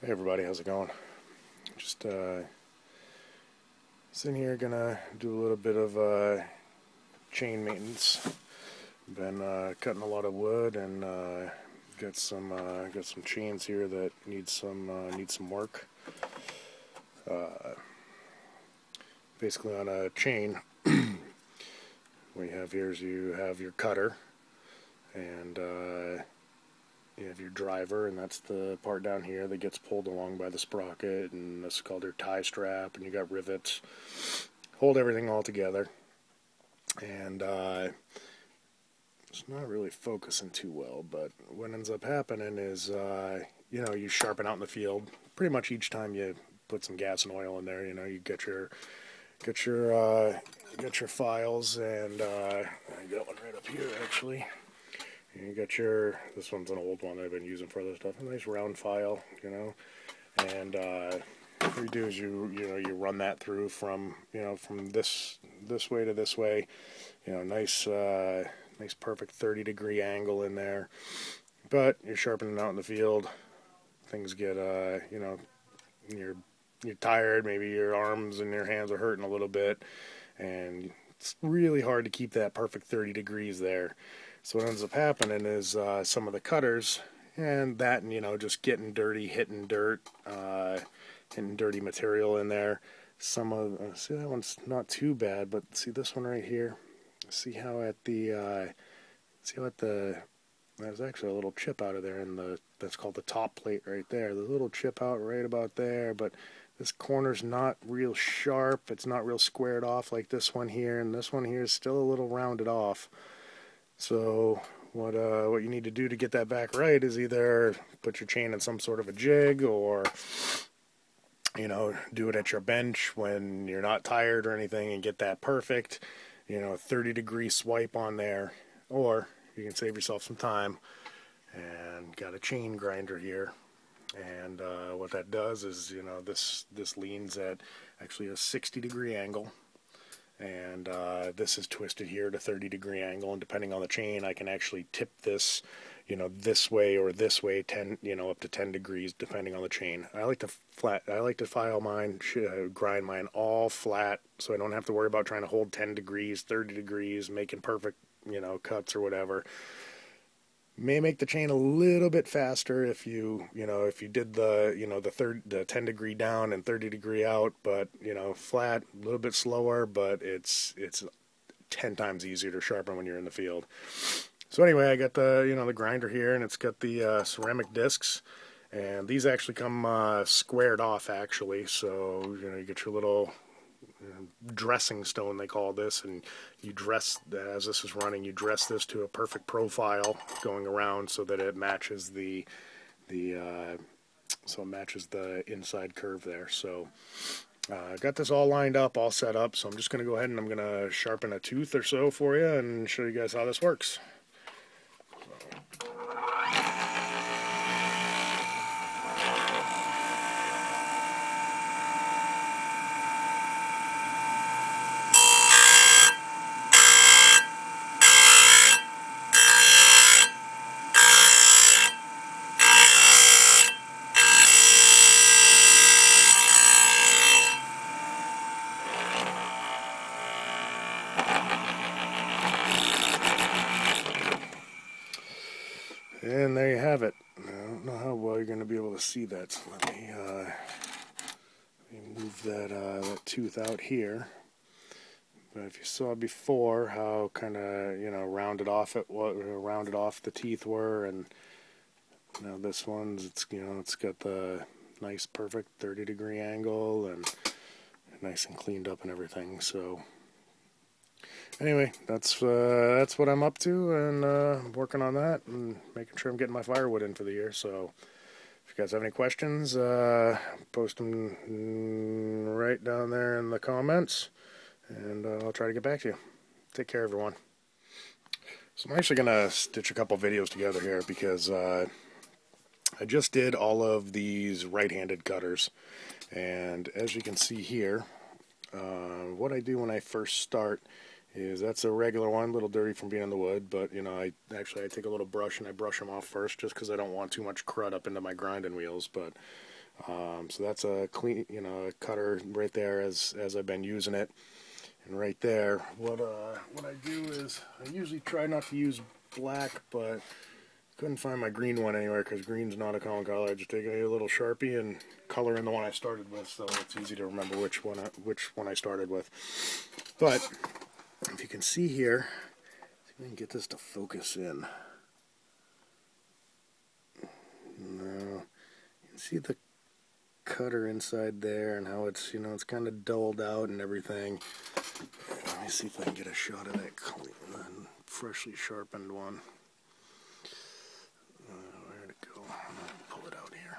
Hey everybody, how's it going? Just sitting here, gonna do a little bit of chain maintenance. Been cutting a lot of wood and got some chains here that need some work. Basically, on a chain, what you have here is you have your cutter and you have your driver, and that's the part down here that gets pulled along by the sprocket, and this is called your tie strap, and you got rivets, hold everything all together. And it's not really focusing too well, but what ends up happening is you sharpen out in the field pretty much each time you put some gas and oil in there. You get your files, and I got one right up here actually. You got this one's an old one I've been using for other stuff, a nice round file, and what you do is you run that through from this way to this way, nice perfect 30-degree angle in there. But you're sharpening out in the field, things get you're tired, maybe your arms and your hands are hurting a little bit, and it's really hard to keep that perfect 30 degrees there. So what ends up happening is some of the cutters and that, and just getting dirty, hitting dirt, hitting dirty material in there. Some of see, that one's not too bad, but see this one right here. See how there's actually a little chip out of there in that's called the top plate right there. There's a little chip out right about there, but this corner's not real sharp. It's not real squared off like this one here, and this one here is still a little rounded off. So what you need to do to get that back right is either put your chain in some sort of a jig, or do it at your bench when you're not tired or anything and get that perfect 30-degree swipe on there. Or you can save yourself some time and got a chain grinder here, and what that does is this leans at actually a 60-degree angle. And this is twisted here to 30-degree angle, and depending on the chain, I can actually tip this, this way or this way, up to 10 degrees, depending on the chain. I like to file mine, grind mine all flat, so I don't have to worry about trying to hold 10 degrees, 30 degrees, making perfect, cuts or whatever. May make the chain a little bit faster if you did the 10-degree down and 30-degree out, but flat, a little bit slower, but it's 10 times easier to sharpen when you're in the field. So anyway, I got the grinder here, and it's got the ceramic discs, and these actually come squared off actually. So you get your little dressing stone, they call this, and you dress, as this is running, you dress this to a perfect profile going around so that it matches the inside curve there. So I got this all lined up, all set up, so I'm just going to go ahead and I'm going to sharpen a tooth or so for you and show you guys how this works. And there you have it. I don't know how well you're going to be able to see that, so let me move that tooth out here. But if you saw before how kind of rounded off the teeth were, and this one's it's got the nice perfect 30-degree angle and nice and cleaned up and everything. So anyway, that's what I'm up to, and I'm working on that and making sure I'm getting my firewood in for the year. So if you guys have any questions, post them right down there in the comments, and I'll try to get back to you. Take care, everyone. So I'm actually going to stitch a couple videos together here because I just did all of these right-handed cutters, and as you can see here, what I do when I first start is, that's a regular one, a little dirty from being in the wood, but I take a little brush and I brush them off first, just because I don't want too much crud up into my grinding wheels. But So that's a clean, a cutter right there as I've been using it. And right there, what I do is I usually try not to use black, but couldn't find my green one anywhere because green's not a common color. I just take a little Sharpie and color in the one I started with, so it's easy to remember which one I started with. But if you can see here, see if we can get this to focus in. No, you can see the cutter inside there and how it's it's kind of dulled out and everything. Let me see if I can get a shot of that clean and freshly sharpened one. Where'd it go? I'm gonna pull it out here.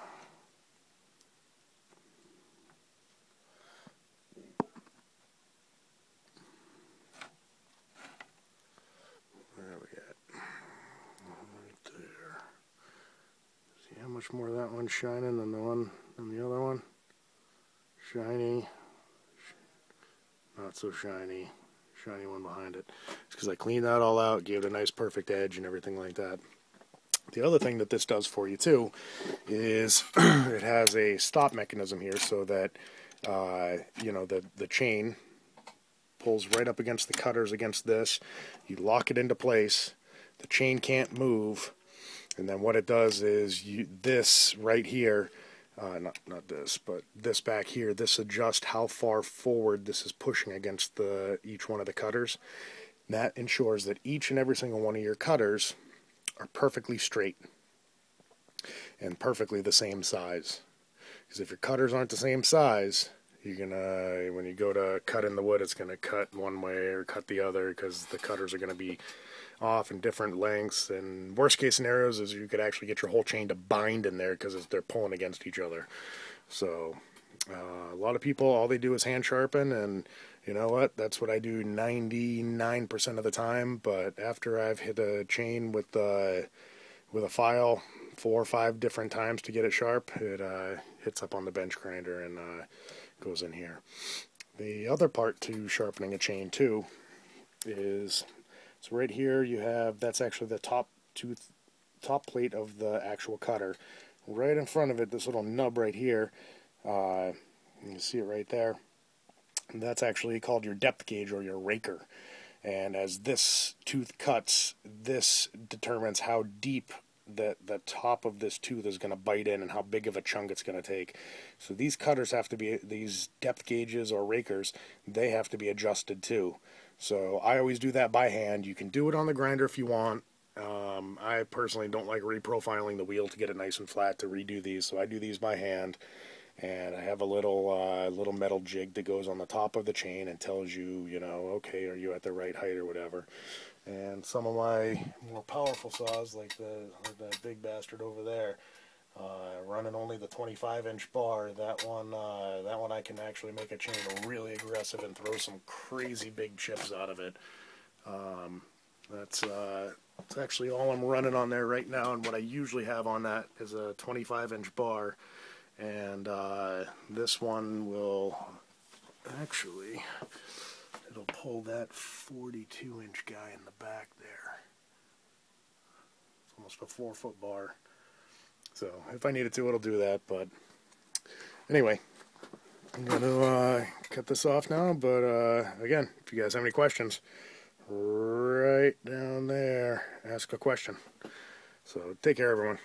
Where are we at? Right there. See how much more that one's shining than the other one? Shiny. Not so shiny. Shiny one behind it. It's because I cleaned that all out, gave it a nice perfect edge and everything like that. The other thing that this does for you too is it has a stop mechanism here so that the chain pulls right up against the cutters against this. You lock it into place. The chain can't move, and then what it does is this right here. Not this, but this back here, this adjusts how far forward this is pushing against each one of the cutters. And that ensures that each and every single one of your cutters are perfectly straight and perfectly the same size. Because if your cutters aren't the same size, you're gonna, when you go to cut in the wood, it's gonna cut one way or cut the other because the cutters are gonna be off in different lengths. And worst case scenarios is you could actually get your whole chain to bind in there because they're pulling against each other. So a lot of people, all they do is hand sharpen, and you know what, that's what I do 99% of the time. But after I've hit a chain with a file 4 or 5 different times to get it sharp, it hits up on the bench grinder and goes in here. The other part to sharpening a chain too is, so right here you have, that's actually the top plate of the actual cutter. Right in front of it, this little nub right here, you can see it right there. And that's actually called your depth gauge or your raker. And as this tooth cuts, this determines how deep the top of this tooth is going to bite in and how big of a chunk it's going to take. So these cutters have to be, these depth gauges or rakers, they have to be adjusted too. So I always do that by hand. You can do it on the grinder if you want. I personally don't like reprofiling the wheel to get it nice and flat to redo these, so I do these by hand. And I have a little metal jig that goes on the top of the chain and tells you, okay, are you at the right height or whatever. And some of my more powerful saws, like that big bastard over there, running only the 25-inch bar, that one I can actually make a chain really aggressive and throw some crazy big chips out of it. That's actually all I'm running on there right now, and what I usually have on that is a 25-inch bar. And this one will actually, it'll pull that 42-inch guy in the back there. It's almost a 4-foot bar. So if I needed to, it'll do that. But anyway, I'm going to cut this off now. But again, if you guys have any questions, right down there, ask a question. So take care, everyone.